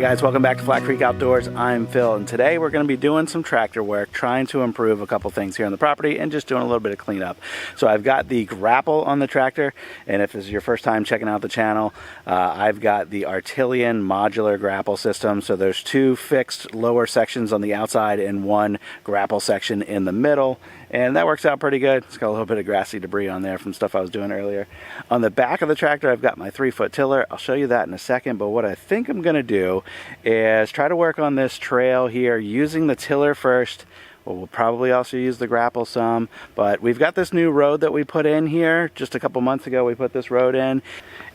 guys, welcome back to Flat Creek Outdoors. I'm Phil, and today we're going to be doing some tractor work, trying to improve a couple things here on the property and just doing a little bit of cleanup. So I've got the Grapple on the tractor, and if this is your first time checking out the channel, I've got the Artillian modular grapple system. So there's two fixed lower sections on the outside and one grapple section in the middle, and that works out pretty good. It's got a little bit of grassy debris on there from stuff I was doing earlier. On the back of the tractor, I've got my 3-foot tiller. I'll show you that in a second, but what I think I'm going to do is try to work on this trail here using the tiller first. Well, we'll probably also use the grapple some, but we've got this new road that we put in here. Just a couple months ago we put this road in,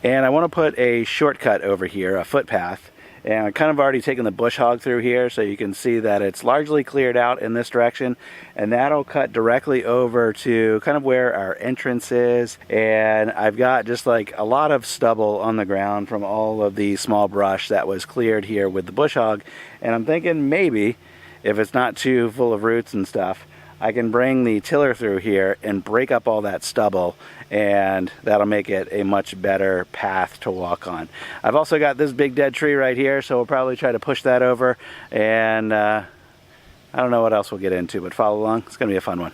and I want to put a shortcut over here, a footpath. And I've kind of already taken the bush hog through here, so you can see that it's largely cleared out in this direction, and that'll cut directly over to kind of where our entrance is. And I've got just like a lot of stubble on the ground from all of the small brush that was cleared here with the bush hog, and I'm thinking maybe if it's not too full of roots and stuff, I can bring the tiller through here and break up all that stubble, and that'll make it a much better path to walk on. I've also got this big dead tree right here, so we'll probably try to push that over, and I don't know what else we'll get into, but follow along. It's going to be a fun one.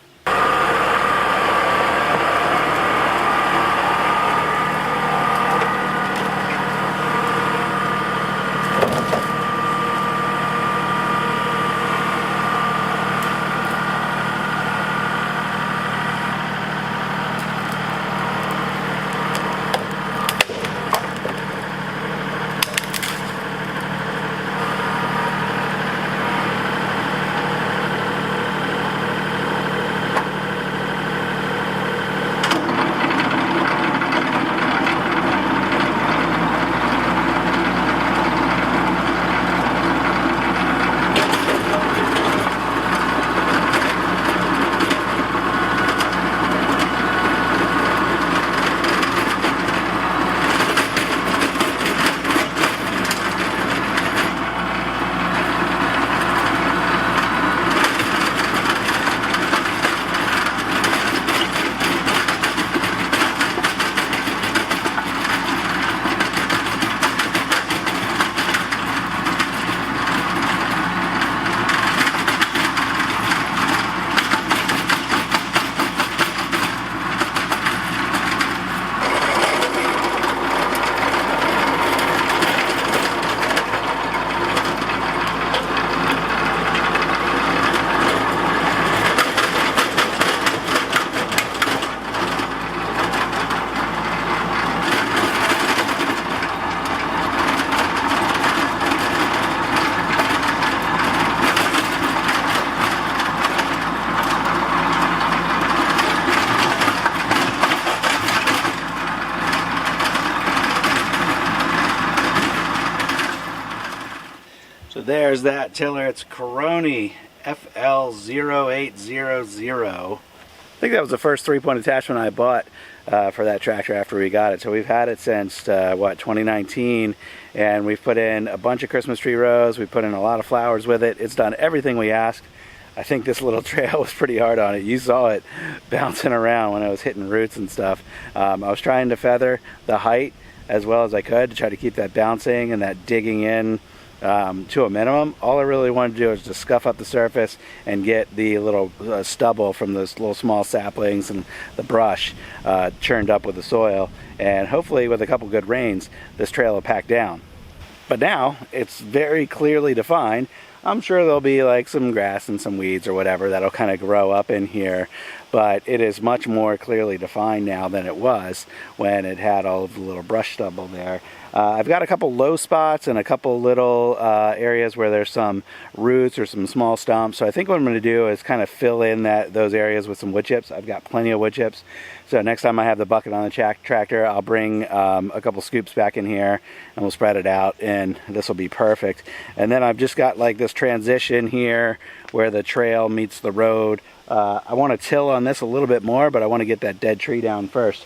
So there's that tiller. It's Coroni FL0800. I think that was the first 3-point attachment I bought for that tractor after we got it. So we've had it since, 2019, and we've put in a bunch of Christmas tree rows. We put in a lot of flowers with it. It's done everything we asked. I think this little trail was pretty hard on it. You saw it bouncing around when I was hitting roots and stuff. I was trying to feather the height as well as I could to try to keep that bouncing and that digging in to a minimum. All I really wanted to do is just scuff up the surface and get the little stubble from those little small saplings and the brush churned up with the soil, and hopefully with a couple good rains this trail will pack down. But now it's very clearly defined. I'm sure there'll be like some grass and some weeds or whatever that'll kind of grow up in here, but it is much more clearly defined now than it was when it had all of the little brush stubble there. I've got a couple low spots and a couple little areas where there's some roots or some small stumps. So I think what I'm going to do is kind of fill in those areas with some wood chips. I've got plenty of wood chips. So next time I have the bucket on the tractor, I'll bring a couple scoops back in here and we'll spread it out, and this will be perfect. And then I've just got like this transition here where the trail meets the road. I want to till on this a little bit more, but I want to get that dead tree down first.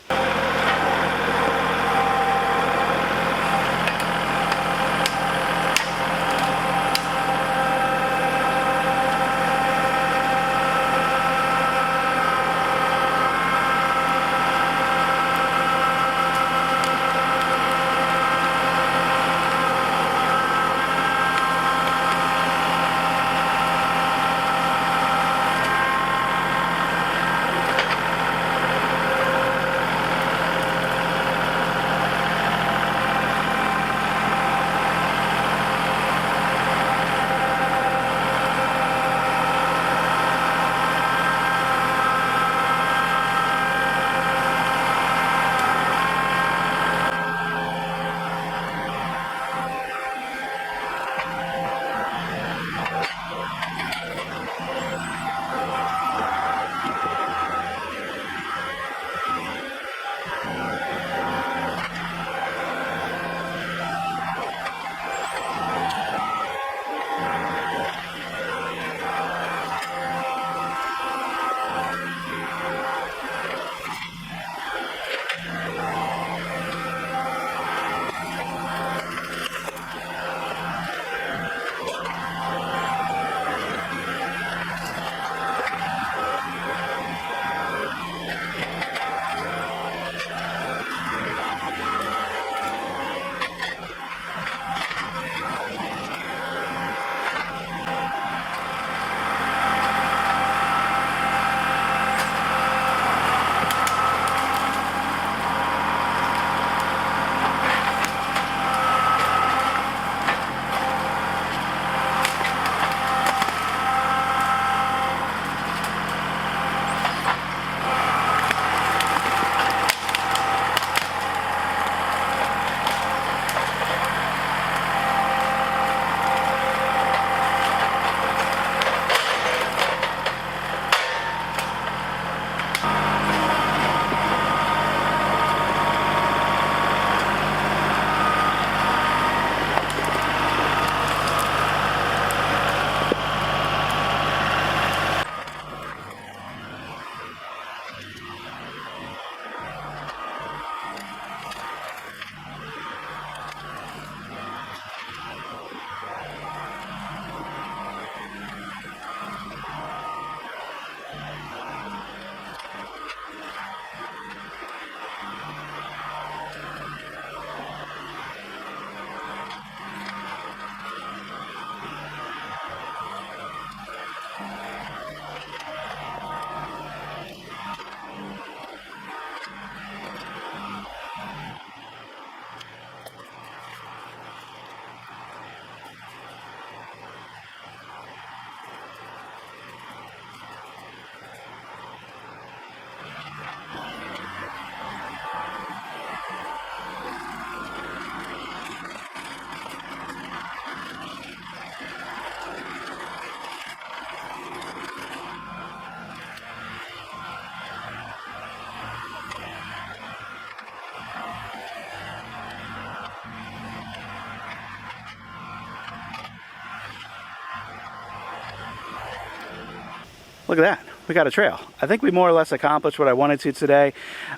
Look at that, we got a trail. I think we more or less accomplished what I wanted to today.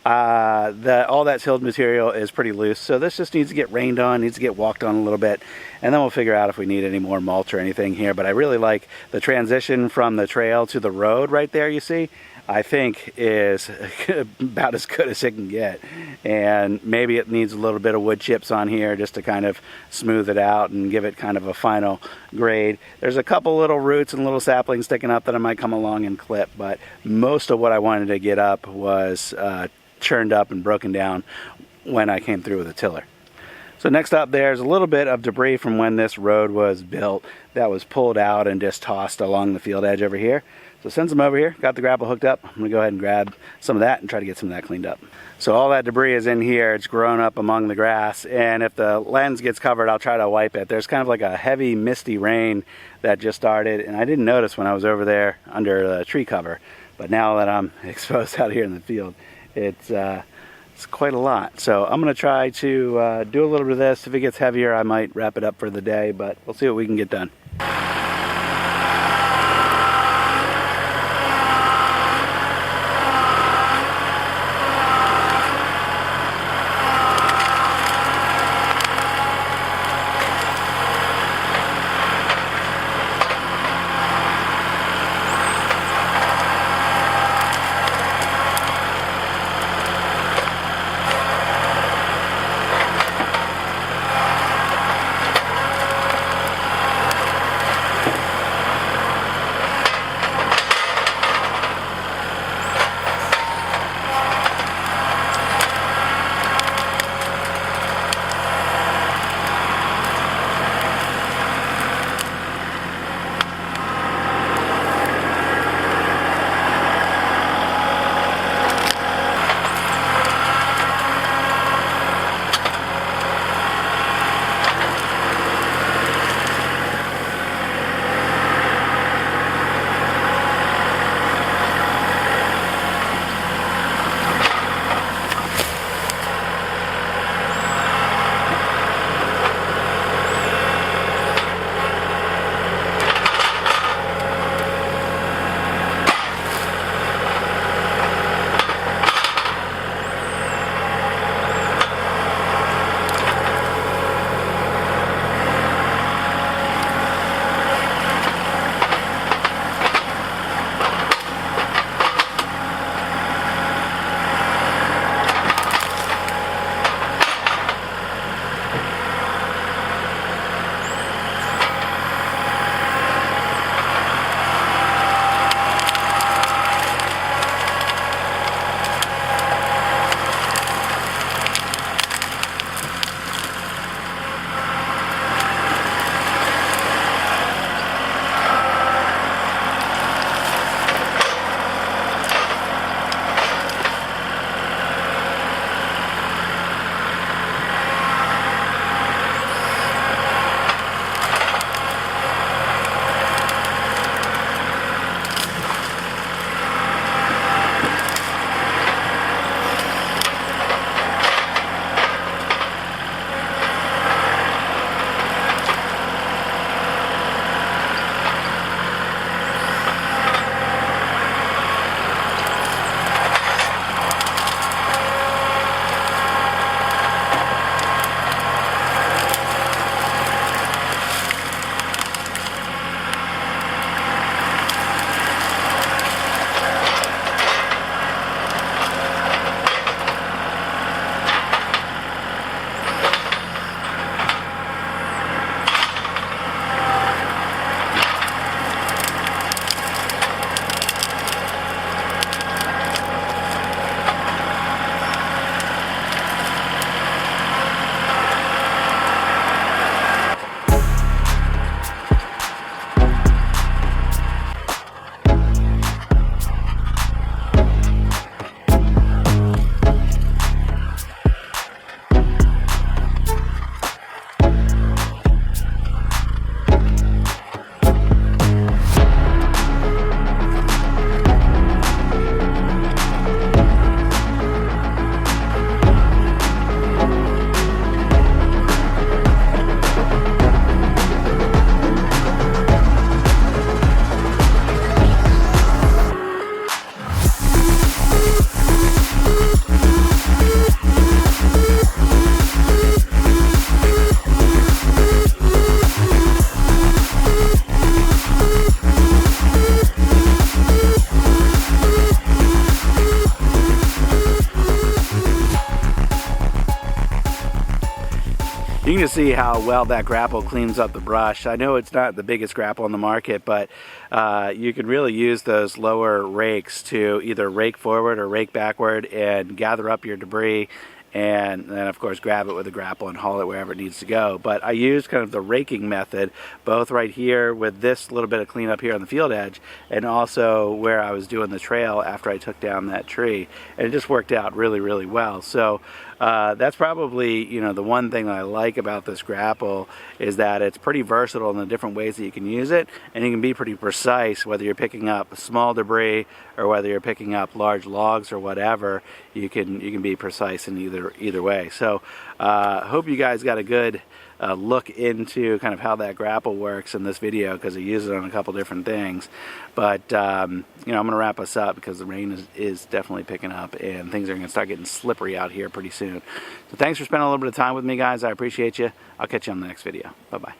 All that tilled material is pretty loose, so this just needs to get rained on, needs to get walked on a little bit, and then we'll figure out if we need any more mulch or anything here. But I really like the transition from the trail to the road right there, you see. I think is about as good as it can get, and maybe it needs a little bit of wood chips on here just to kind of smooth it out and give it kind of a final grade. There's a couple little roots and little saplings sticking up that I might come along and clip, but most of what I wanted to get up was churned up and broken down when I came through with a tiller. So next up, there's a little bit of debris from when this road was built that was pulled out and just tossed along the field edge over here. So since I'm over here, got the grapple hooked up, I'm gonna go ahead and grab some of that and try to get some of that cleaned up. So all that debris is in here, it's grown up among the grass, and if the lens gets covered, I'll try to wipe it. There's kind of like a heavy misty rain that just started, and I didn't notice when I was over there under the tree cover. But now that I'm exposed out here in the field, it's quite a lot. So I'm gonna try to do a little bit of this. If it gets heavier, I might wrap it up for the day, but we'll see what we can get done. to see how well that grapple cleans up the brush. I know it's not the biggest grapple on the market, but you could really use those lower rakes to either rake forward or rake backward and gather up your debris, and then of course grab it with a grapple and haul it wherever it needs to go. But I used kind of the raking method both right here with this little bit of cleanup here on the field edge, and also where I was doing the trail after I took down that tree, and it just worked out really well. So that's probably, you know, the one thing that I like about this grapple is that it's pretty versatile in the different ways that you can use it, and you can be pretty precise whether you're picking up small debris or whether you're picking up large logs or whatever. You can be precise in either way. So hope you guys got a good look into kind of how that grapple works in this video, because I use it on a couple different things. But you know, I'm going to wrap us up because the rain is definitely picking up and things are going to start getting slippery out here pretty soon. So thanks for spending a little bit of time with me, guys. I appreciate you. I'll catch you on the next video. Bye-bye.